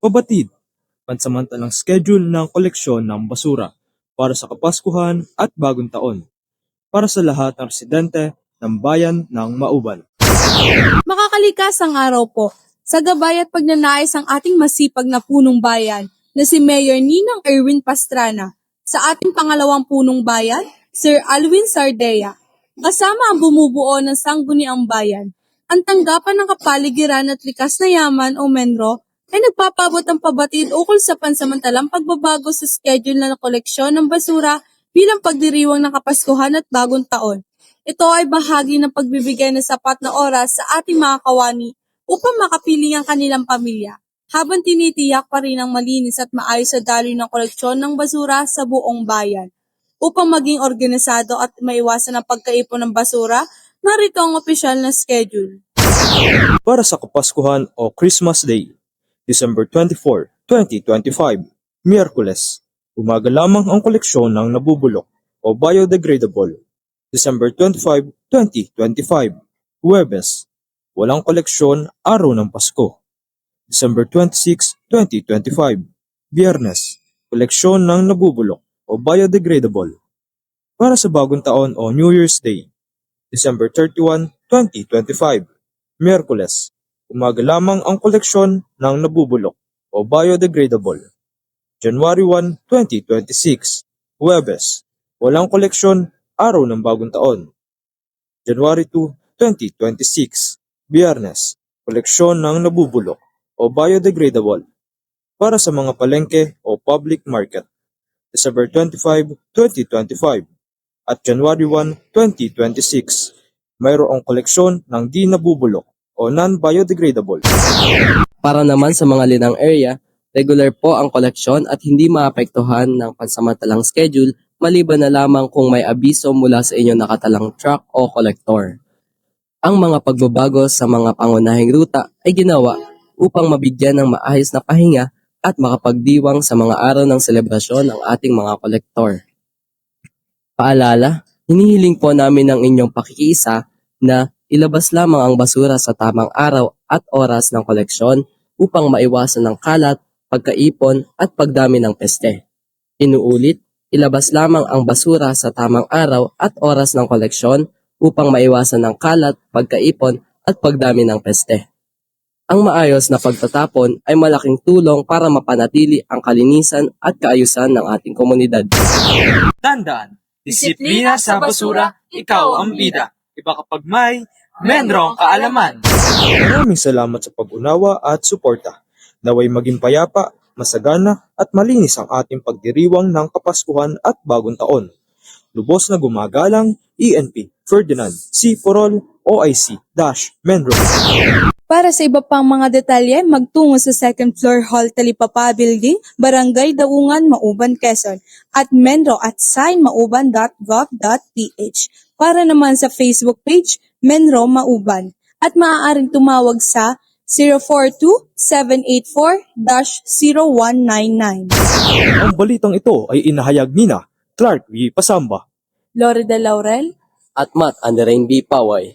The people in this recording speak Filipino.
Pabatid, pansamantalang schedule ng koleksyon ng basura para sa Kapaskuhan at Bagong Taon para sa lahat ng residente ng bayan ng Mauban. Makakalikas ang araw po sa gabay at pagnanais ang ating masipag na punong bayan na si Mayor Ninang Erwin Pastrana sa ating pangalawang punong bayan, Sir Alwin Sardea. Kasama ang bumubuo ng Sangguniang Bayan, ang tanggapan ng kapaligiran at likas na yaman o MENRO ay nagpapabot ng pabatid ukol sa pansamantalang pagbabago sa schedule na koleksyon ng basura bilang pagdiriwang ng Kapaskuhan at Bagong Taon. Ito ay bahagi ng pagbibigay ng sapat na oras sa ating mga kawani upang makapiling ang kanilang pamilya, habang tinitiyak pa rin ang malinis at maayos na daloy ng koleksyon ng basura sa buong bayan. Upang maging organisado at maiwasan ang pagkaipon ng basura, narito ang opisyal na schedule. Para sa Kapaskuhan o Christmas Day, December 24, 2025, Miyerkules, umaga lamang ang koleksyon ng nabubulok o biodegradable. December 25, 2025, Huwebes, walang koleksyon, araw ng Pasko. December 26, 2025, Biyernes, koleksyon ng nabubulok o biodegradable. Para sa Bagong Taon o New Year's Day, December 31, 2025, Miyerkules, umaga lamang ang koleksyon ng nabubulok o biodegradable. January 1, 2026, Huwebes, walang koleksyon, araw ng Bagong Taon. January 2, 2026, Biyernes, koleksyon ng nabubulok o biodegradable. Para sa mga palengke o public market, December 25, 2025 at January 1, 2026, mayroong koleksyon ng di nabubulok o non-biodegradable. Para naman sa mga linang area, regular po ang koleksyon at hindi maapektuhan ng pansamantalang schedule maliban na lamang kung may abiso mula sa inyong nakatalang truck o kolektor. Ang mga pagbabago sa mga pangunahing ruta ay ginawa upang mabigyan ng maayos na pahinga at makapagdiwang sa mga araw ng selebrasyon ng ating mga kolektor. Paalala, hinihiling po namin ang inyong pakikiisa na ilabas lamang ang basura sa tamang araw at oras ng koleksyon upang maiwasan ng kalat, pagkaipon at pagdami ng peste. Inuulit, ilabas lamang ang basura sa tamang araw at oras ng koleksyon upang maiwasan ng kalat, pagkaipon at pagdami ng peste. Ang maayos na pagtatapon ay malaking tulong para mapanatili ang kalinisan at kaayusan ng ating komunidad. Tandaan, disiplina sa basura, ikaw ang bida. Iba kapag may MENRO kaalaman. Maraming salamat sa pag-unawa at suporta. Naway maging payapa, masagana at malinis ang ating pagdiriwang ng Kapaskuhan at Bagong Taon. Lubos na gumagalang, ENP Ferdinand C. Porol, OIC-MENRO. Para sa iba pang mga detalye, magtungo sa 2nd floor Hall Talipapa Building, Barangay Daungan, Mauban, Quezon, at menro@mauban.gov.ph. Para naman sa Facebook page, Menro Mauban, at maaaring tumawag sa 042-784-0199. Ang balitang ito ay inahayag nina Clark V. Pasamba, Lore de Laurel, At Matt and the Rain B. Paway.